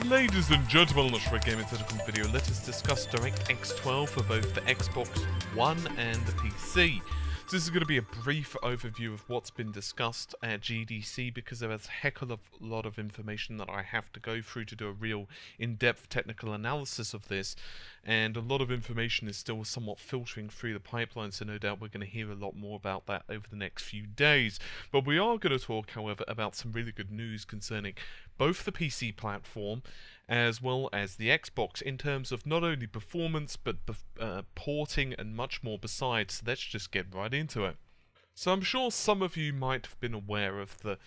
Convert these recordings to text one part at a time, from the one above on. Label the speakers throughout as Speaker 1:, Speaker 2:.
Speaker 1: Ladies and gentlemen, let's for a gaming technical video. Let us discuss DirectX 12 for both the Xbox One and the PC. So this is going to be a brief overview of what's been discussed at GDC because there is a heck of a lot of information that I have to go through to do a real in-depth technical analysis of this, and a lot of information is still somewhat filtering through the pipeline, so no doubt we're going to hear a lot more about that over the next few days. But we are going to talk, however, about some really good news concerning both the PC platform as well as the Xbox in terms of not only performance but porting and much more besides. So let's just get right into it. So I'm sure some of you might have been aware of the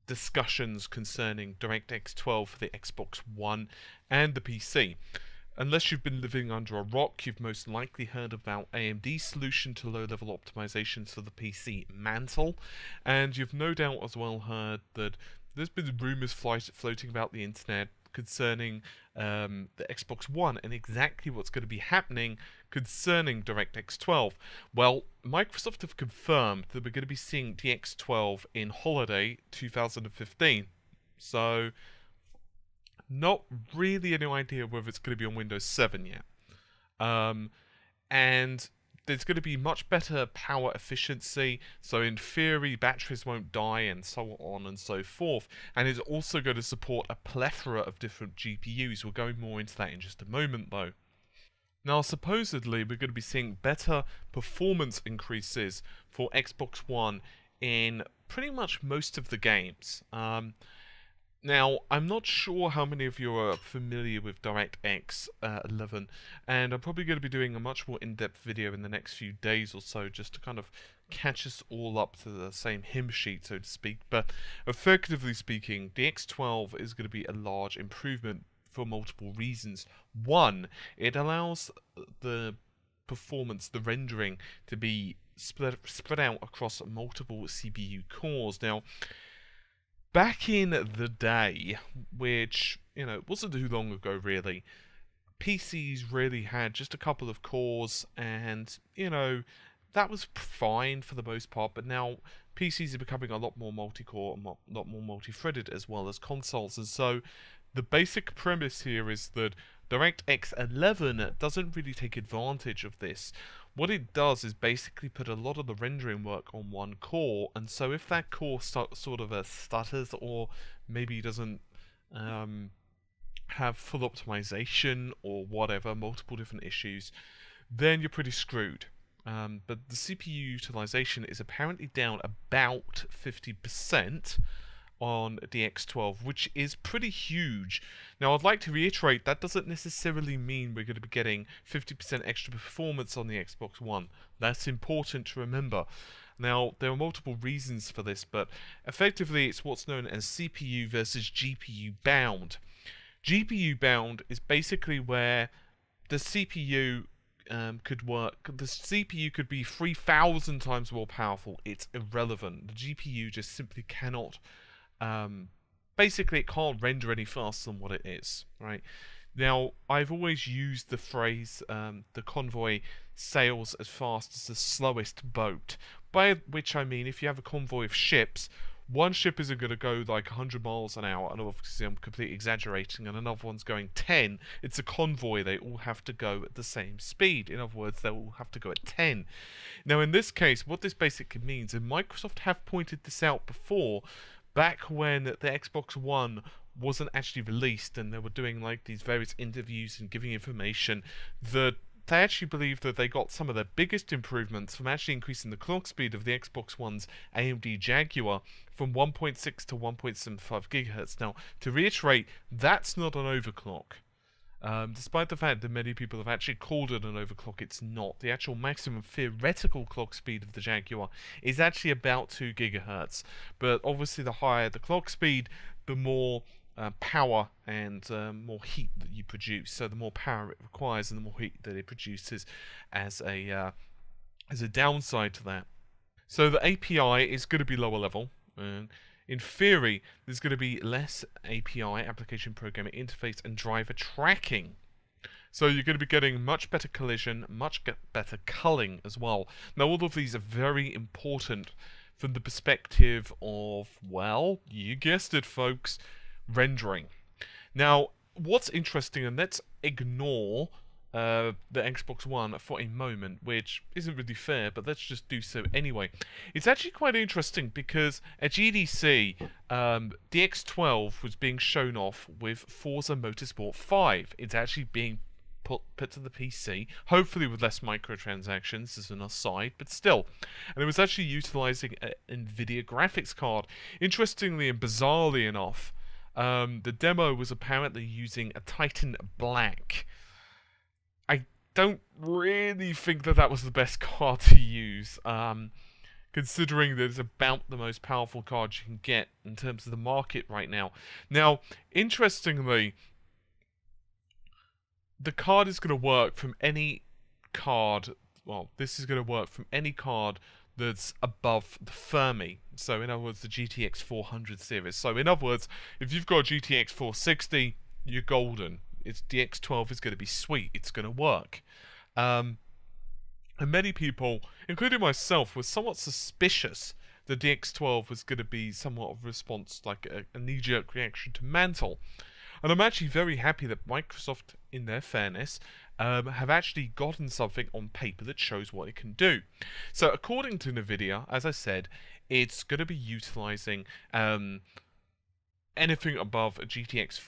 Speaker 1: discussions concerning DirectX 12 for the Xbox One and the PC. Unless you've been living under a rock, you've most likely heard about AMD's solution to low-level optimizations for the PC Mantle, and you've no doubt as well heard that there's been rumours floating about the internet concerning the Xbox One and exactly what's going to be happening concerning DirectX 12. Well, Microsoft have confirmed that we're going to be seeing DX12 in holiday 2015. So, not really any idea whether it's going to be on Windows 7 yet. And there's going to be much better power efficiency, so in theory batteries won't die and so on and so forth, and it's also going to support a plethora of different GPUs. We'll go more into that in just a moment though. Now supposedly we're going to be seeing better performance increases for Xbox One in pretty much most of the games. Now, I'm not sure how many of you are familiar with DirectX 11, and I'm probably going to be doing a much more in-depth video in the next few days or so, just to kind of catch us all up to the same hymn sheet, so to speak. But effectively speaking, DX12 is going to be a large improvement for multiple reasons. One, it allows the performance, the rendering, to be spread out across multiple CPU cores. Now, back in the day, which, wasn't too long ago really, PCs really had just a couple of cores and, that was fine for the most part, but now PCs are becoming a lot more multi-core and a lot more multi-threaded as well as consoles, and so the basic premise here is that DirectX 11 doesn't really take advantage of this. What it does is basically put a lot of the rendering work on one core, and so if that core sort of stutters or maybe doesn't have full optimization or whatever, multiple different issues, then you're pretty screwed. But the CPU utilization is apparently down about 50% on DX12, which is pretty huge. Now, I'd like to reiterate that doesn't necessarily mean we're going to be getting 50% extra performance on the Xbox One. That's important to remember. Now, there are multiple reasons for this, but effectively it's what's known as CPU versus GPU bound. GPU bound is basically where the CPU could work. The CPU could be 3,000 times more powerful. It's irrelevant. The GPU just simply cannot basically it can't render any faster than what it is, right? Now, I've always used the phrase, the convoy sails as fast as the slowest boat, by which I mean if you have a convoy of ships, one ship isn't going to go like 100 miles an hour, and obviously I'm completely exaggerating, and another one's going 10. It's a convoy, they all have to go at the same speed. In other words, they all have to go at 10. Now, in this case, what this basically means, and Microsoft have pointed this out before, back when the Xbox One wasn't actually released and they were doing like these various interviews and giving information, that they actually believe that they got some of their biggest improvements from actually increasing the clock speed of the Xbox One's AMD Jaguar from 1.6 to 1.75 GHz. Now, to reiterate, that's not an overclock. Despite the fact that many people have actually called it an overclock, it's not. The actual maximum theoretical clock speed of the Jaguar is actually about 2 GHz. But obviously the higher the clock speed, the more power and more heat that you produce. So the more power it requires and the more heat that it produces as a downside to that. So the API is going to be lower level. In theory, there's going to be less API, application programming interface, and driver tracking. So you're going to be getting much better collision, much better culling as well. Now, all of these are very important from the perspective of, well, you guessed it, folks, rendering. Now, what's interesting, and let's ignore the Xbox One for a moment, which isn't really fair, but let's just do so anyway. It's actually quite interesting because at GDC, DX12 was being shown off with Forza Motorsport 5. It's actually being put to the PC, hopefully with less microtransactions as an aside, but still. And it was actually utilizing an NVIDIA graphics card. Interestingly and bizarrely enough, the demo was apparently using a Titan Black. I don't really think that that was the best card to use, considering that it's about the most powerful card you can get in terms of the market right now. Now, interestingly, the card is going to work from any card, well, this is going to work from any card that's above the Fermi. So, in other words, the GTX 400 series. So, in other words, if you've got a GTX 460, you're golden. Its DX12 is going to be sweet. It's going to work. And many people, including myself, were somewhat suspicious the DX12 was going to be somewhat of a response, like a knee-jerk reaction to Mantle. And I'm actually very happy that Microsoft, in their fairness, have actually gotten something on paper that shows what it can do. So according to NVIDIA, as I said, it's going to be utilizing anything above a GTX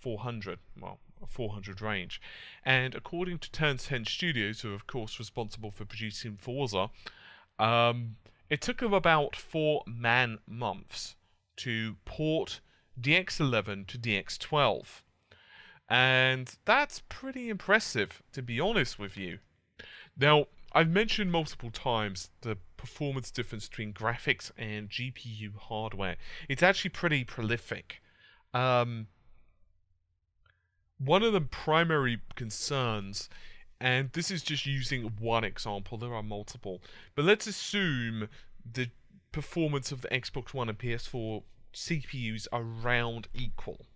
Speaker 1: 400, well, a 400 range. And according to Turn 10 Studios, who are of course responsible for producing Forza, it took them about 4 man-months to port DX11 to DX12. And that's pretty impressive, to be honest with you. Now, I've mentioned multiple times the performance difference between graphics and GPU hardware. It's actually pretty prolific. One of the primary concerns, and this is just using one example, there are multiple, but let's assume the performance of the Xbox One and PS4 CPUs are around equal.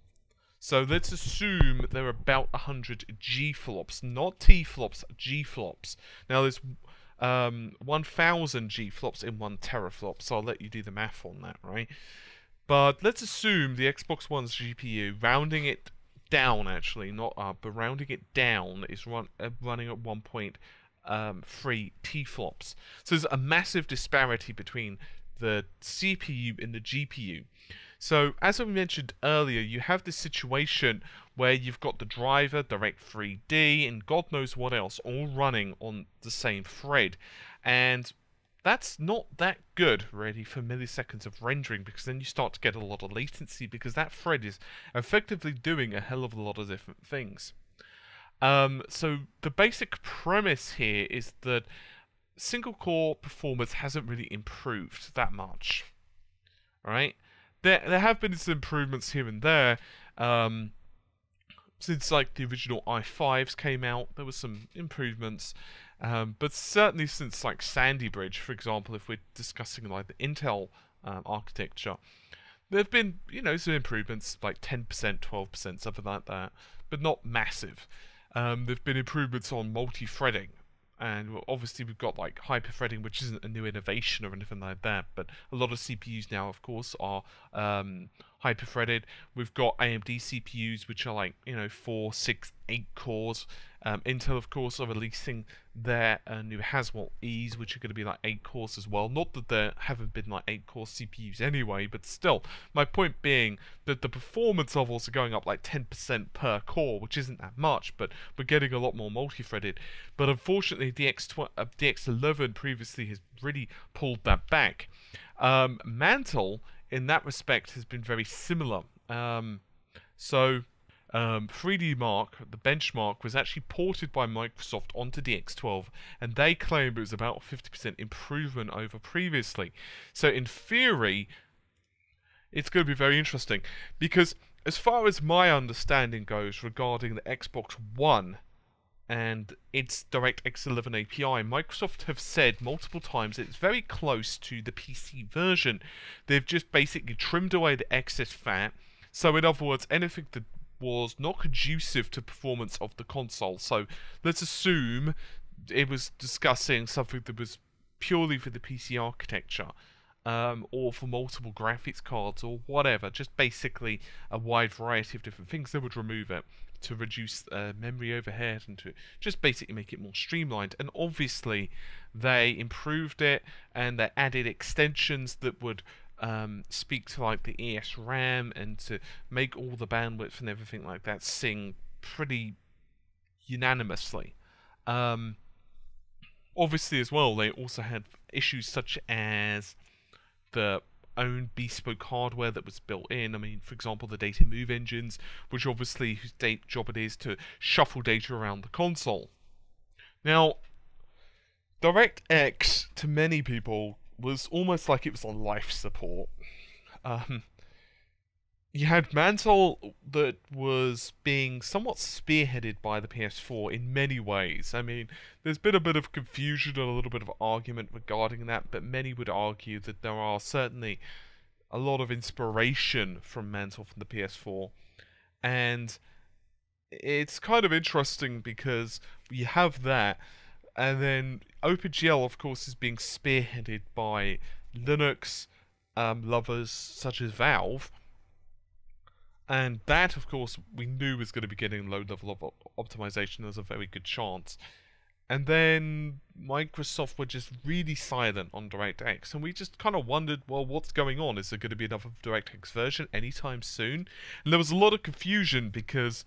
Speaker 1: So let's assume they're about 100 G-flops, not T-flops, G-flops. Now there's 1,000 G-flops in 1 teraflop, so I'll let you do the math on that, right? But let's assume the Xbox One's GPU, rounding it down actually, not up, but rounding it down, is running at 1.3 T-flops. So there's a massive disparity between the CPU and the GPU. So, as I mentioned earlier, you have this situation where you've got the driver, Direct 3D, and God knows what else, all running on the same thread. And that's not that good, really, for milliseconds of rendering, because then you start to get a lot of latency, because that thread is effectively doing a hell of a lot of different things. So, the basic premise here is that single-core performance hasn't really improved that much. Alright? There have been some improvements here and there. Since like the original i5s came out, there were some improvements. But certainly since like Sandy Bridge, for example, if we're discussing like the Intel architecture, there have been, you know, some improvements, like 10%, 12%, something like that, but not massive. There have been improvements on multi-threading. And obviously we've got like hyper-threading, which isn't a new innovation or anything like that, but a lot of CPUs now, of course, are hyper-threaded. We've got AMD CPUs, which are like, you know, 4, 6, 8 cores. Intel, of course, are releasing their new Haswell E's, which are going to be like 8 cores as well. Not that there haven't been like 8-core CPUs anyway, but still, my point being that the performance levels are going up like 10% per core, which isn't that much, but we're getting a lot more multi-threaded. But unfortunately, DX11 previously has really pulled that back. Mantle, in that respect, has been very similar. 3D Mark, the benchmark, was actually ported by Microsoft onto DX12, and they claim it was about 50% improvement over previously. So in theory, it's going to be very interesting, because as far as my understanding goes regarding the Xbox One and its DirectX 11 API, Microsoft have said multiple times it's very close to the PC version. They've just basically trimmed away the excess fat. So in other words, anything that was not conducive to performance of the console. So let's assume it was discussing something that was purely for the PC architecture. or for multiple graphics cards or whatever, just basically a wide variety of different things, they would remove it to reduce memory overhead and to just basically make it more streamlined. And obviously they improved it and they added extensions that would speak to like the ESRAM and to make all the bandwidth and everything like that sing pretty unanimously. Obviously as well, they also had issues such as the own bespoke hardware that was built in. I mean, for example, the data move engines, which obviously whose job it is to shuffle data around the console. Now, DirectX to many people was almost like it was on life support. You had Mantle that was being somewhat spearheaded by the PS4 in many ways. I mean, there's been a bit of confusion and a little bit of argument regarding that, but many would argue that there are certainly a lot of inspiration from Mantle from the PS4. And it's kind of interesting because you have that, and then OpenGL, of course, is being spearheaded by Linux lovers such as Valve. And that, of course, we knew was going to be getting low level of optimization. There was a very good chance. And then Microsoft were just really silent on DirectX. And we just kind of wondered, well, what's going on? Is there going to be another DirectX version anytime soon? And there was a lot of confusion because,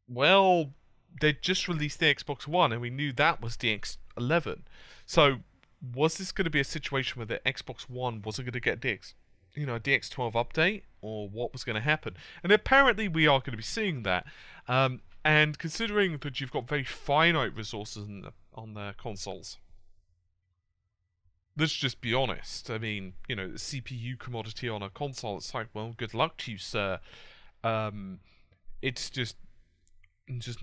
Speaker 1: well, they just released the Xbox One and we knew that was the DX11. So was this going to be a situation where the Xbox One wasn't going to get a DX12 update, or what was going to happen? And apparently we are going to be seeing that. And considering that you've got very finite resources on the consoles, let's just be honest. I mean, the CPU commodity on a console, it's like, well, good luck to you, sir. It's just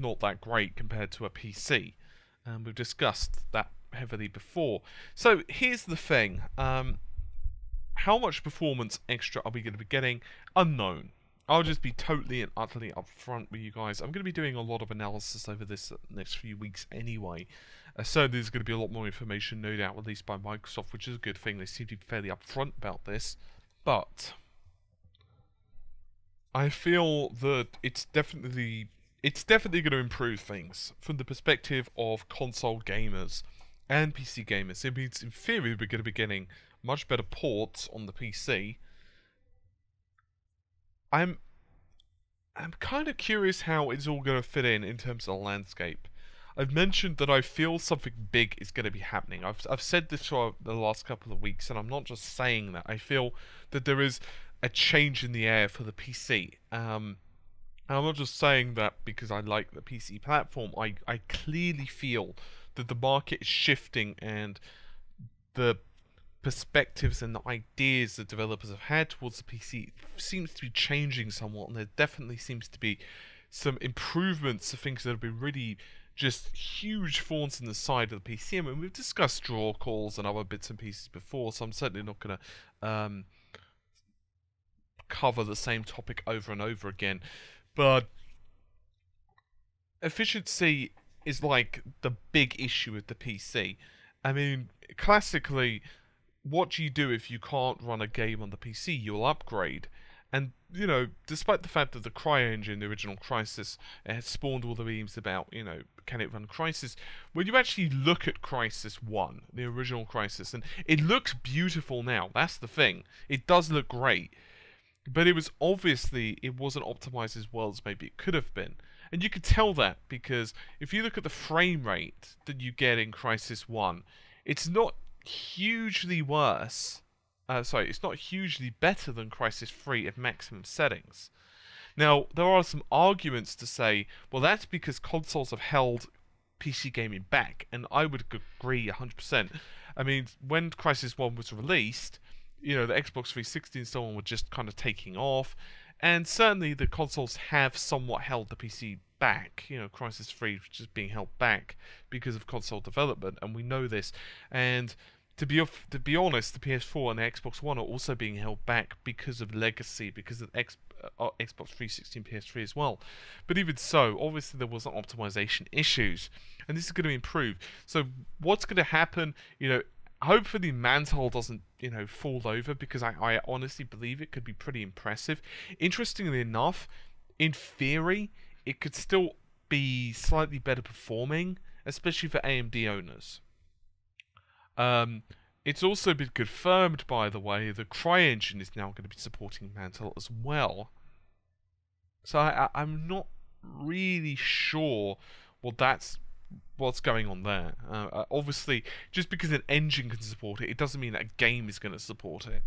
Speaker 1: not that great compared to a PC. We've discussed that heavily before. So here's the thing. How much performance extra are we going to be getting? Unknown. I'll just be totally and utterly upfront with you guys. I'm going to be doing a lot of analysis over this next few weeks anyway. So there's going to be a lot more information, no doubt, released by Microsoft, which is a good thing. They seem to be fairly upfront about this. But I feel that it's definitely going to improve things from the perspective of console gamers and PC gamers. It means, in theory, we're going to be getting much better ports on the PC. I'm kind of curious how it's all going to fit in terms of the landscape. I've mentioned that I feel something big is going to be happening. I've said this for the last couple of weeks, and I'm not just saying that. I feel that there is a change in the air for the PC. And I'm not just saying that because I like the PC platform. I clearly feel that the market is shifting and the perspectives and the ideas that developers have had towards the PC seems to be changing somewhat, and there definitely seems to be some improvements to things that have been really just huge thorns in the side of the PC. I mean, we've discussed draw calls and other bits and pieces before, so I'm certainly not going to cover the same topic over and over again. But efficiency is like the big issue with the PC. I mean, classically, what do you do if you can't run a game on the PC? You'll upgrade. And, despite the fact that the CryEngine, the original Crysis, has spawned all the memes about, can it run Crysis? When you actually look at Crysis 1, the original Crysis, and it looks beautiful now, that's the thing. It does look great. But it wasn't optimized as well as maybe it could have been. And you could tell that because if you look at the frame rate that you get in Crysis 1, it's not hugely worse. It's not hugely better than Crysis 3 at maximum settings. Now, there are some arguments to say, well, that's because consoles have held PC gaming back, and I would agree 100%. I mean, when Crysis 1 was released, the Xbox 360 and so on were just kind of taking off, and certainly the consoles have somewhat held the PC back. Crysis 3 was just being held back because of console development, and we know this. And to be honest, the PS4 and the Xbox One are also being held back because of legacy, because of Xbox 360 and PS3 as well. But even so, obviously there wasn't optimization issues, and this is going to improve. So what's going to happen? Hopefully Mantle doesn't, fall over, because I honestly believe it could be pretty impressive. Interestingly enough, in theory, it could still be slightly better performing, especially for AMD owners. It's also been confirmed, by the way, the CryEngine is now going to be supporting Mantle as well. So I'm not really sure that's what's going on there. Obviously, just because an engine can support it, it doesn't mean that a game is going to support it.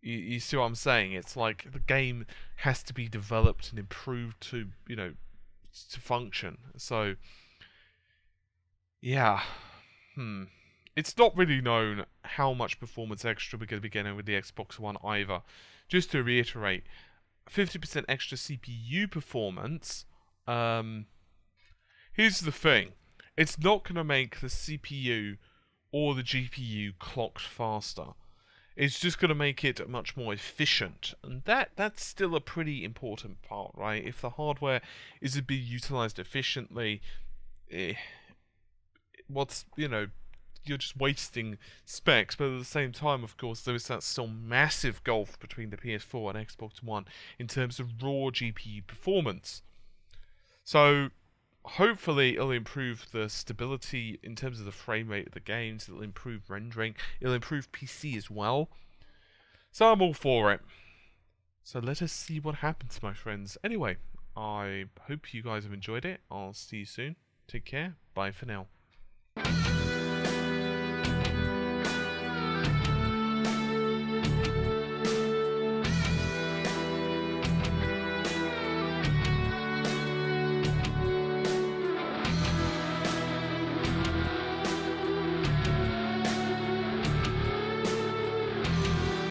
Speaker 1: You see what I'm saying? It's like the game has to be developed and improved to, to function. So, yeah. It's not really known how much performance extra we're going to be getting with the Xbox One either. Just to reiterate, 50% extra CPU performance. Here's the thing. It's not going to make the CPU or the GPU clocked faster. It's just going to make it much more efficient. And that's still a pretty important part, right? If the hardware is to be utilized efficiently, you're just wasting specs. But at the same time, of course, there is that still massive gulf between the PS4 and Xbox One in terms of raw GPU performance. So hopefully it'll improve the stability in terms of the frame rate of the games, it'll improve rendering, it'll improve PC as well. So I'm all for it. So let us see what happens, my friends. Anyway, I hope you guys have enjoyed it. I'll see you soon. Take care. Bye for now.